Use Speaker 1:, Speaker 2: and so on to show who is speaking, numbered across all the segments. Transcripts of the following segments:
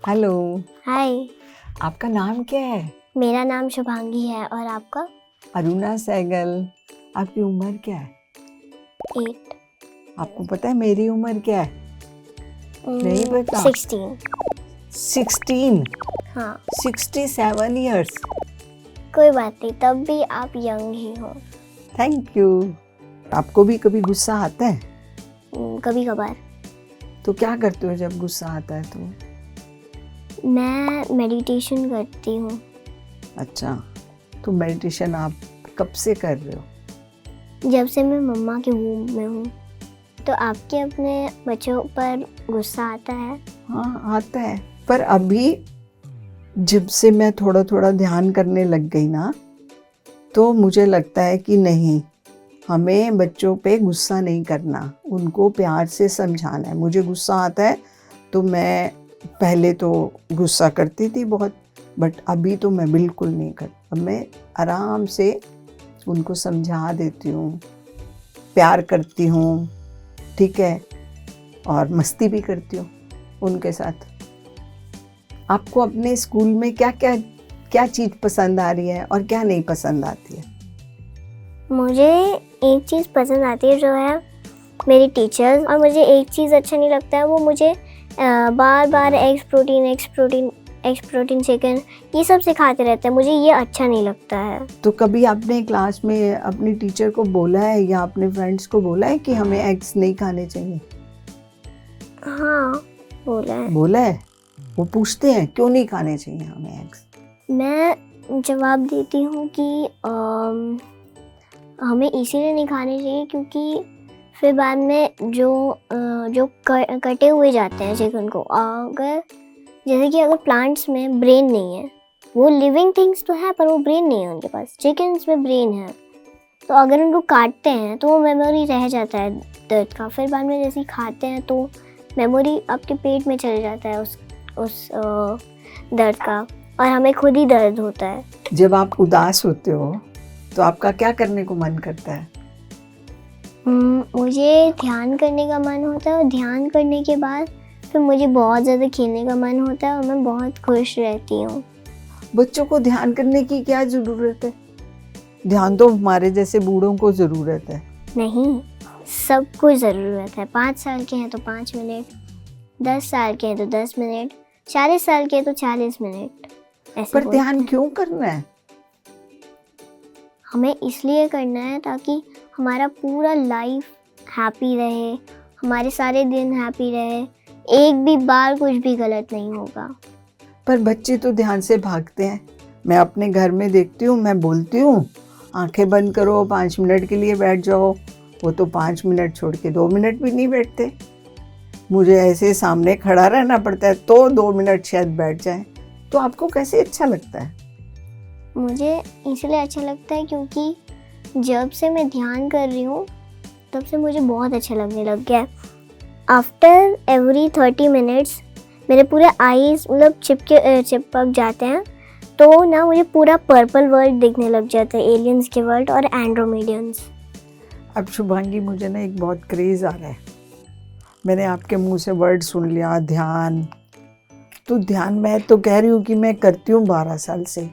Speaker 1: Hello.
Speaker 2: हाय।
Speaker 1: आपका नाम क्या है?
Speaker 2: मेरा नाम शुभांगी है और आपका?
Speaker 1: अरुणा सहगल। आपकी उम्र क्या है?
Speaker 2: 8।
Speaker 1: आपको पता है मेरी उम्र क्या है? नहीं पता।
Speaker 2: 16।
Speaker 1: 16।
Speaker 2: हाँ।
Speaker 1: 67 ईयर्स।
Speaker 2: कोई बात नहीं, तब भी आप यंग ही हो।
Speaker 1: Thank you. आपको भी कभी गुस्सा आता है?
Speaker 2: कभी कभार।
Speaker 1: तो क्या करते हो जब गुस्सा आता है तो?
Speaker 2: मैं मेडिटेशन करती हूँ।
Speaker 1: अच्छा, तो मेडिटेशन आप कब से कर रहे हो?
Speaker 2: जब से मैं मम्मा के वूम में हूँ। तो आपके अपने बच्चों पर गुस्सा आता है?
Speaker 1: हाँ आता है, पर अभी जब से मैं थोड़ा थोड़ा ध्यान करने लग गई ना, तो मुझे लगता है कि नहीं, हमें बच्चों पे गुस्सा नहीं करना, उनको प्यार से समझाना है। मुझे गुस्सा आता है तो मैं पहले तो गुस्सा करती थी बहुत, बट अभी तो मैं बिल्कुल नहीं करती। अब मैं आराम से उनको समझा देती हूँ, प्यार करती हूँ, ठीक है, और मस्ती भी करती हूँ उनके साथ। आपको अपने स्कूल में क्या चीज़ पसंद आ रही है और क्या नहीं पसंद आती है?
Speaker 2: मुझे एक चीज़ पसंद आती है जो है मेरी टीचर्स, और मुझे एक चीज़ अच्छा नहीं लगता है, वो मुझे बार बार एग्स प्रोटीन चिकन ये सब सिखाते रहते हैं। मुझे ये अच्छा नहीं लगता है।
Speaker 1: तो कभी आपने क्लास में अपनी टीचर को बोला है या अपने फ्रेंड्स को बोला है कि हमें एग्स नहीं खाने चाहिए?
Speaker 2: हाँ, बोला है।
Speaker 1: बोला है? वो पूछते हैं क्यों नहीं खाने चाहिए हमें एग्स?
Speaker 2: मैं जवाब देती हूँ कि हमें इसीलिए नहीं खाने चाहिए क्योंकि फिर बाद में जो कटे हुए जाते हैं चिकन को, अगर जैसे कि अगर प्लांट्स में ब्रेन नहीं है, वो लिविंग थिंग्स तो है पर वो ब्रेन नहीं है उनके पास। चिकन्स में ब्रेन है, तो अगर उनको काटते हैं तो वो मेमोरी रह जाता है दर्द का। फिर बाद में जैसे ही खाते हैं तो मेमोरी आपके पेट में चले जाता है उस दर्द का, और हमें खुद ही दर्द होता है।
Speaker 1: जब आप उदास होते हो तो आपका क्या करने को मन करता है?
Speaker 2: मुझे ध्यान करने का मन होता है, और ध्यान करने के बाद फिर मुझे बहुत ज़्यादा खेलने का मन होता है और मैं बहुत खुश रहती हूँ।
Speaker 1: बच्चों को ध्यान करने की क्या ज़रूरत है? ध्यान तो हमारे जैसे बूढ़ों को ज़रूरत है।
Speaker 2: नहीं, सबको ज़रूरत है। 5 साल के हैं तो 5 मिनट, 10 साल के हैं तो 10 मिनट, 40 साल के हैं तो 40 मिनट, ऐसे
Speaker 1: पर
Speaker 2: बोलते
Speaker 1: ध्यान
Speaker 2: हैं।
Speaker 1: क्यों करना है?
Speaker 2: हमें इसलिए करना है ताकि हमारा पूरा लाइफ हैप्पी रहे, हमारे सारे दिन हैप्पी रहे, एक भी बार कुछ भी गलत नहीं होगा।
Speaker 1: पर बच्चे तो ध्यान से भागते हैं। मैं अपने घर में देखती हूँ, मैं बोलती हूँ आंखें बंद करो, 5 मिनट के लिए बैठ जाओ, वो तो 5 मिनट छोड़ के 2 मिनट भी नहीं बैठते। मुझे ऐसे सामने खड़ा रहना पड़ता है तो 2 मिनट शायद बैठ जाए। तो आपको कैसे अच्छा लगता है?
Speaker 2: मुझे इसलिए अच्छा लगता है क्योंकि जब से मैं ध्यान कर रही हूँ तब से मुझे बहुत अच्छा लगने लग गया है। आफ्टर एवरी 30 मिनट्स मेरे पूरे आईज मतलब चिपक जाते हैं, तो ना मुझे पूरा पर्पल वर्ल्ड दिखने लग जाता है, एलियंस के वर्ल्ड और एंड्रोमेडियंस।
Speaker 1: अब शुभांगी, मुझे ना एक बहुत क्रेज़ आ रहा है। मैंने आपके मुंह से वर्ड सुन लिया ध्यान। तो ध्यान मैं तो कह रही हूँ कि मैं करती हूँ 12 साल से,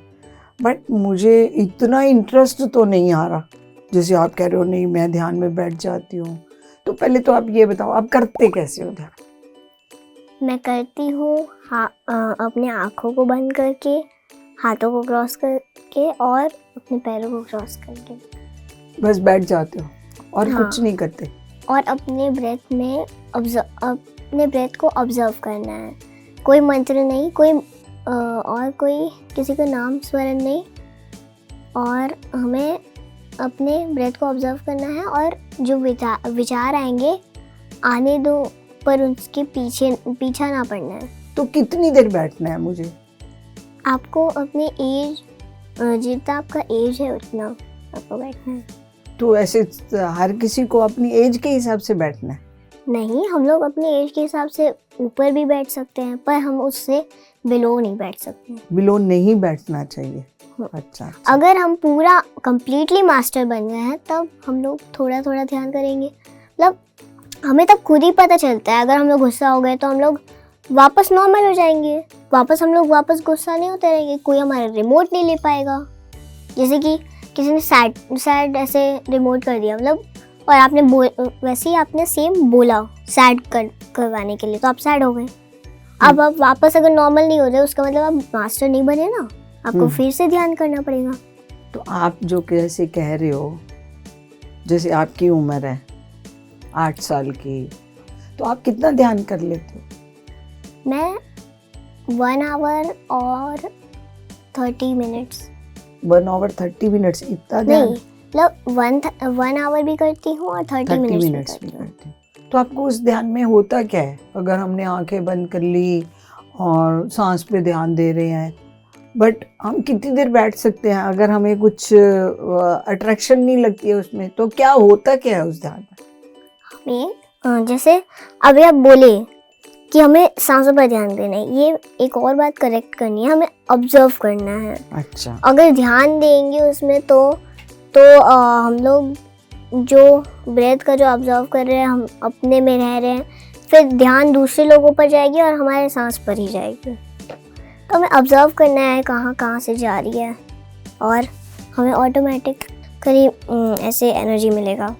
Speaker 1: बट मुझे इतना इंटरेस्ट तो नहीं आ रहा जैसे आप कह रहे हो। नहीं, मैं ध्यान में बैठ जाती हूँ। तो पहले तो आप ये बताओ, आप करते कैसे हो ध्यान?
Speaker 2: मैं करती हूँ अपने आँखों को बंद करके, हाथों को क्रॉस करके और अपने पैरों को क्रॉस करके।
Speaker 1: बस बैठ जाते हो और
Speaker 2: हाँ।
Speaker 1: कुछ नहीं करते?
Speaker 2: और अपने ब्रेथ को ऑब्जर्व करना है। कोई मंत्र नहीं, और कोई किसी का नाम स्मरण नहीं, और हमें अपने ब्रेथ को ऑब्जर्व करना है, और जो विचार आएंगे आने दो, पर उसके पीछा ना पड़ना है।
Speaker 1: तो कितनी देर बैठना है मुझे?
Speaker 2: आपको अपने एज, जितना आपका एज है उतना आपको बैठना है।
Speaker 1: तो ऐसे हर किसी को अपनी एज के हिसाब से बैठना है?
Speaker 2: नहीं, हम लोग अपने एज के हिसाब से ऊपर भी बैठ सकते हैं, पर हम उससे बिलो नहीं बैठ सकते।
Speaker 1: बिलो नहीं बैठना चाहिए। अच्छा।
Speaker 2: अगर हम पूरा कंप्लीटली मास्टर बन गए हैं तब हम लोग थोड़ा थोड़ा ध्यान करेंगे। मतलब हमें तब खुद ही पता चलता है, अगर हम लोग गुस्सा हो गए तो हम लोग वापस नॉर्मल हो जाएंगे। वापस हम लोग वापस गुस्सा नहीं होते रहेंगे, कोई हमारा रिमोट नहीं ले पाएगा। जैसे कि किसी ने सैड ऐसे रिमोट कर दिया, मतलब, और आपने वैसे ही आपने सेम बोला सैड करवाने के लिए, तो आप सैड हो गए। अब आप वापस अगर नॉर्मल नहीं हो रहे, उसका मतलब आप मास्टर नहीं बने ना, आपको फिर से ध्यान करना पड़ेगा।
Speaker 1: तो आप जो कैसे कह रहे हो, जैसे आपकी उम्र है 8 साल की, तो आप कितना ध्यान कर लेते हो?
Speaker 2: मैं 1 आवर और 30 मिनट्स
Speaker 1: 1 आवर 30 मिनट्स इतना ध्यान?
Speaker 2: नहीं, मतलब 1 आवर भी करती हूँ और 30 मिनट्स भी करती हूँ।
Speaker 1: तो आपको उस ध्यान में होता क्या है? अगर हमने आंखें बंद कर ली और सांस पे ध्यान दे रहे हैं, बट हम कितनी देर बैठ सकते हैं? अगर हमें कुछ अट्रैक्शन नहीं लगती है उसमें, तो क्या होता क्या है उस ध्यान में?
Speaker 2: जैसे अभी आप बोले कि हमें सांसों पर ध्यान देना है, ये एक और बात करेक्ट करनी है, हमें ऑब्जर्व करना है।
Speaker 1: अच्छा।
Speaker 2: अगर ध्यान देंगे उसमें तो हम लोग जो ब्रेथ का जो ऑब्जर्व कर रहे हैं, हम अपने में रह रहे हैं, फिर ध्यान दूसरे लोगों पर जाएगी और हमारे सांस पर ही जाएगी। तो हमें ऑब्जर्व करना है कहाँ कहाँ से जा रही है, और हमें ऑटोमेटिकली ऐसे एनर्जी मिलेगा।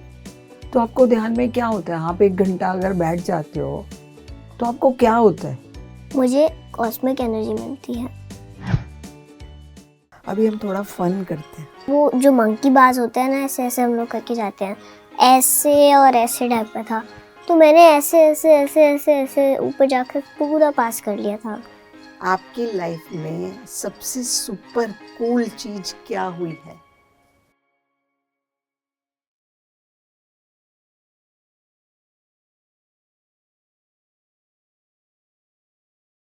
Speaker 1: तो आपको ध्यान में क्या होता है? आप 1 घंटा अगर बैठ जाते हो तो आपको क्या होता है?
Speaker 2: मुझे कॉस्मिक एनर्जी मिलती है।
Speaker 1: अभी हम थोड़ा फन करते हैं।
Speaker 2: वो जो मंकी बाज होता है ना, ऐसे ऐसे हम लोग करके जाते हैं, ऐसे और ऐसे टाइप का था, तो मैंने ऐसे ऐसे ऐसे ऐसे ऐसे ऊपर जाकर पूरा पास कर लिया था।
Speaker 1: आपकी लाइफ में सबसे सुपर कूल चीज क्या हुई है?